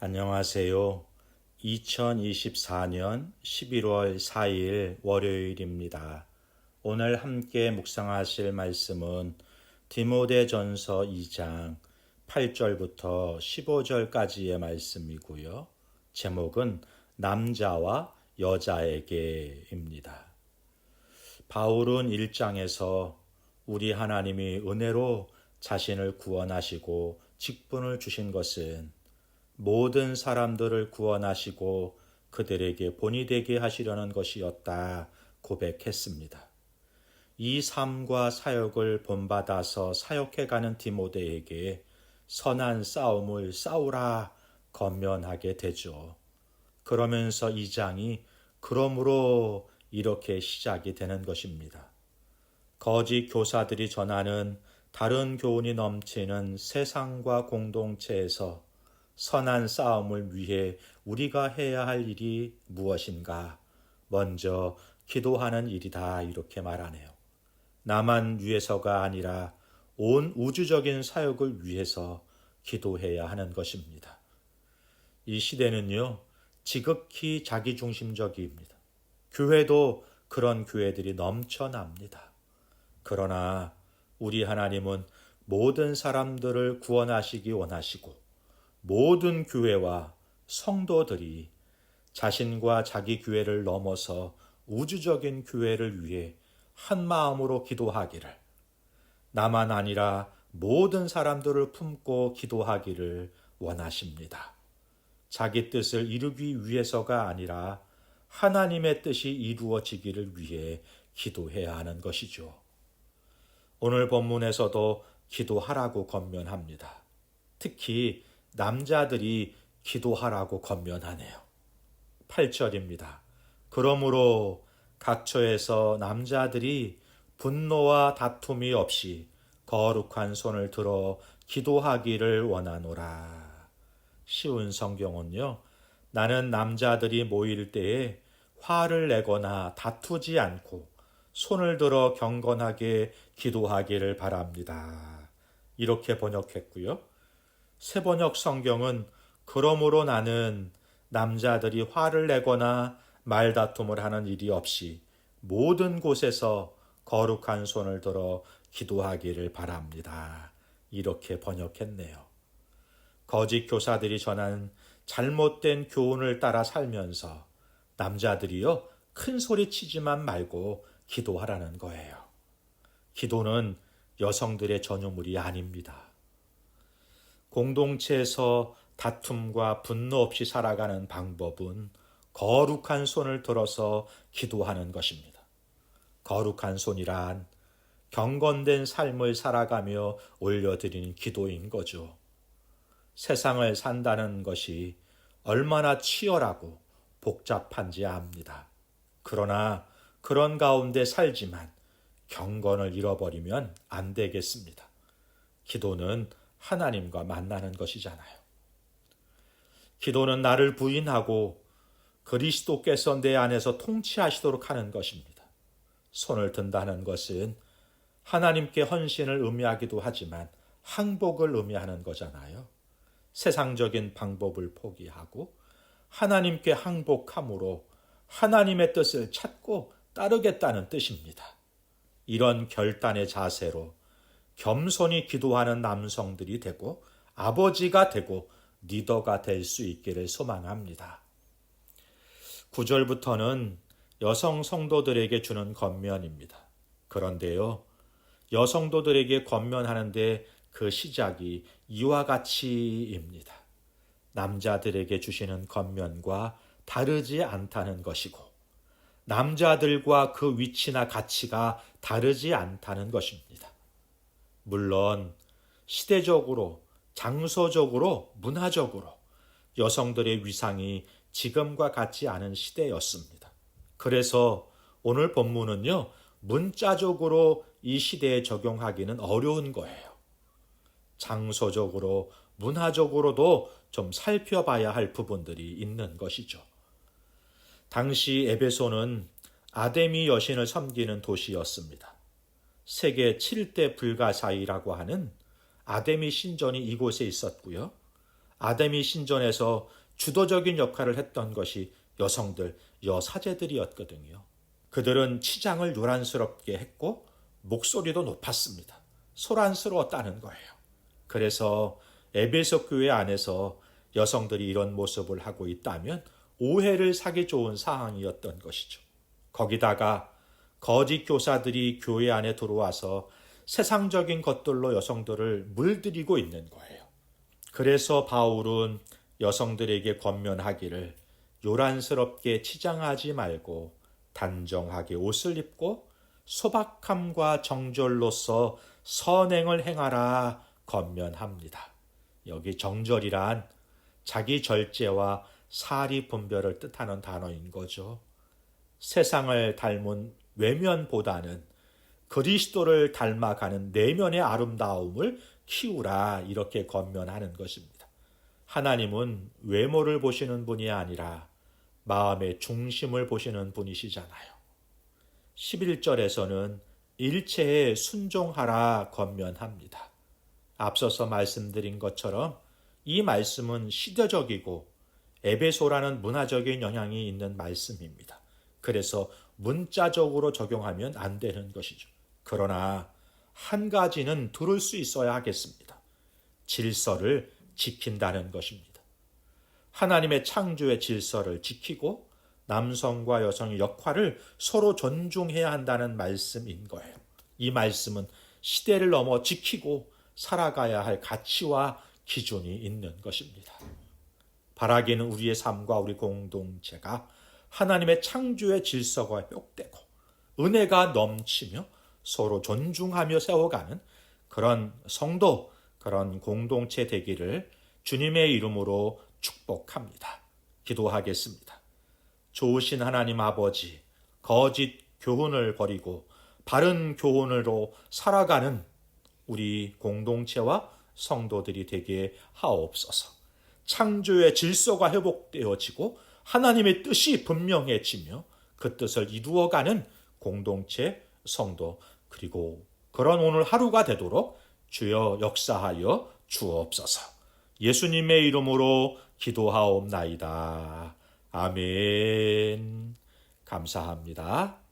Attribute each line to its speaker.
Speaker 1: 안녕하세요. 2024년 11월 4일 월요일입니다. 오늘 함께 묵상하실 말씀은 디모데전서 2장 8절부터 15절까지의 말씀이고요. 제목은 남자와 여자에게입니다. 바울은 1장에서 우리 하나님이 은혜로 자신을 구원하시고 직분을 주신 것은 모든 사람들을 구원하시고 그들에게 본이 되게 하시려는 것이었다 고백했습니다. 이 삶과 사역을 본받아서 사역해가는 디모데에게 선한 싸움을 싸우라 권면하게 되죠. 그러면서 이 장이 그러므로 이렇게 시작이 되는 것입니다. 거짓 교사들이 전하는 다른 교훈이 넘치는 세상과 공동체에서 선한 싸움을 위해 우리가 해야 할 일이 무엇인가? 먼저 기도하는 일이다 이렇게 말하네요. 나만 위해서가 아니라 온 우주적인 사역을 위해서 기도해야 하는 것입니다. 이 시대는요, 지극히 자기중심적입니다. 교회도 그런 교회들이 넘쳐납니다. 그러나 우리 하나님은 모든 사람들을 구원하시기 원하시고 모든 교회와 성도들이 자신과 자기 교회를 넘어서 우주적인 교회를 위해 한 마음으로 기도하기를, 나만 아니라 모든 사람들을 품고 기도하기를 원하십니다. 자기 뜻을 이루기 위해서가 아니라 하나님의 뜻이 이루어지기를 위해 기도해야 하는 것이죠. 오늘 본문에서도 기도하라고 권면합니다. 특히 남자들이 기도하라고 권면하네요. 8절입니다. 그러므로 각처에서 남자들이 분노와 다툼이 없이 거룩한 손을 들어 기도하기를 원하노라. 쉬운 성경은요, 나는 남자들이 모일 때에 화를 내거나 다투지 않고 손을 들어 경건하게 기도하기를 바랍니다. 이렇게 번역했고요. 새번역 성경은 그러므로 나는 남자들이 화를 내거나 말다툼을 하는 일이 없이 모든 곳에서 거룩한 손을 들어 기도하기를 바랍니다. 이렇게 번역했네요. 거짓 교사들이 전한 잘못된 교훈을 따라 살면서 남자들이요, 큰 소리 치지만 말고 기도하라는 거예요. 기도는 여성들의 전유물이 아닙니다. 공동체에서 다툼과 분노 없이 살아가는 방법은 거룩한 손을 들어서 기도하는 것입니다. 거룩한 손이란 경건된 삶을 살아가며 올려드리는 기도인 거죠. 세상을 산다는 것이 얼마나 치열하고 복잡한지 압니다. 그러나 그런 가운데 살지만 경건을 잃어버리면 안 되겠습니다. 기도는 하나님과 만나는 것이잖아요. 기도는 나를 부인하고 그리스도께서 내 안에서 통치하시도록 하는 것입니다. 손을 든다는 것은 하나님께 헌신을 의미하기도 하지만 항복을 의미하는 거잖아요. 세상적인 방법을 포기하고 하나님께 항복함으로 하나님의 뜻을 찾고 따르겠다는 뜻입니다. 이런 결단의 자세로 겸손히 기도하는 남성들이 되고 아버지가 되고 리더가 될 수 있기를 소망합니다. 9절부터는 여성 성도들에게 주는 권면입니다. 그런데요, 여성도들에게 권면하는데 그 시작이 이와 같이입니다. 남자들에게 주시는 권면과 다르지 않다는 것이고 남자들과 그 위치나 가치가 다르지 않다는 것입니다. 물론 시대적으로, 장소적으로, 문화적으로 여성들의 위상이 지금과 같지 않은 시대였습니다. 그래서 오늘 본문은요, 문자적으로 이 시대에 적용하기는 어려운 거예요. 장소적으로, 문화적으로도 좀 살펴봐야 할 부분들이 있는 것이죠. 당시 에베소는 아데미 여신을 섬기는 도시였습니다. 세계 7대 불가사의라고 하는 아데미 신전이 이곳에 있었고요. 아데미 신전에서 주도적인 역할을 했던 것이 여성들, 여사제들이었거든요. 그들은 치장을 요란스럽게 했고 목소리도 높았습니다. 소란스러웠다는 거예요. 그래서 에베소 교회 안에서 여성들이 이런 모습을 하고 있다면 오해를 사기 좋은 상황이었던 것이죠. 거기다가 거짓 교사들이 교회 안에 들어와서 세상적인 것들로 여성들을 물들이고 있는 거예요. 그래서 바울은 여성들에게 권면하기를 요란스럽게 치장하지 말고 단정하게 옷을 입고 소박함과 정절로서 선행을 행하라 권면합니다. 여기 정절이란 자기 절제와 사리 분별을 뜻하는 단어인 거죠. 세상을 닮은 외면보다는 그리스도를 닮아가는 내면의 아름다움을 키우라 이렇게 권면하는 것입니다. 하나님은 외모를 보시는 분이 아니라 마음의 중심을 보시는 분이시잖아요. 11절에서는 일체에 순종하라 권면합니다. 앞서서 말씀드린 것처럼 이 말씀은 시대적이고 에베소라는 문화적인 영향이 있는 말씀입니다. 그래서 문자적으로 적용하면 안 되는 것이죠. 그러나 한 가지는 들을 수 있어야 하겠습니다. 질서를 지킨다는 것입니다. 하나님의 창조의 질서를 지키고 남성과 여성의 역할을 서로 존중해야 한다는 말씀인 거예요. 이 말씀은 시대를 넘어 지키고 살아가야 할 가치와 기준이 있는 것입니다. 바라기는 우리의 삶과 우리 공동체가 하나님의 창조의 질서가 회복되고 은혜가 넘치며 서로 존중하며 세워가는 그런 성도, 그런 공동체 되기를 주님의 이름으로 축복합니다. 기도하겠습니다. 좋으신 하나님 아버지, 거짓 교훈을 버리고 바른 교훈으로 살아가는 우리 공동체와 성도들이 되게 하옵소서. 창조의 질서가 회복되어지고 하나님의 뜻이 분명해지며 그 뜻을 이루어가는 공동체, 성도, 그리고 그런 오늘 하루가 되도록 주여 역사하여 주옵소서. 예수님의 이름으로 기도하옵나이다. 아멘. 감사합니다.